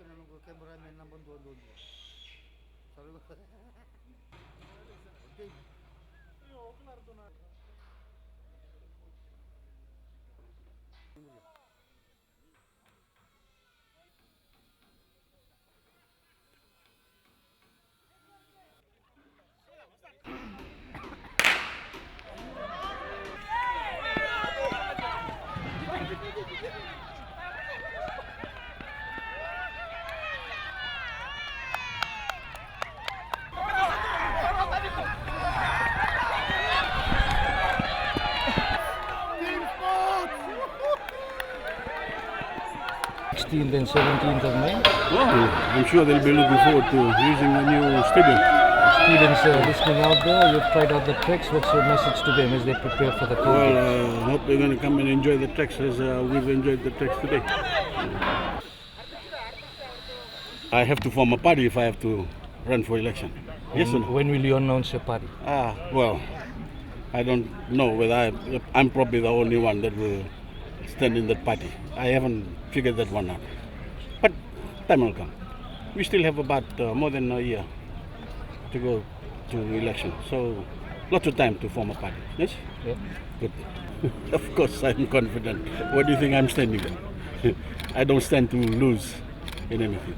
nunggu cameraman nambun doon. Sabi ko. Okay. Kelar doon na. And 17th of May. Well, I'm sure they'll be looking forward to using the new stadium. Students listening out there, you've tried out the tracks. What's your message to them as they prepare for the Well, conference? I hope they're going to come and enjoy the tracks as we've enjoyed the tracks today. I have to form a party if I have to run for election. Yes or no? When will you announce your party? Well, I don't know whether I'm probably the only one that will stand in that party. I haven't figured that one out. But time will come. We still have about more than a year to go to election. So lots of time to form a party. Yes? Yeah. Good. Of course I'm confident. What do you think I'm standing for? I don't stand to lose in anything.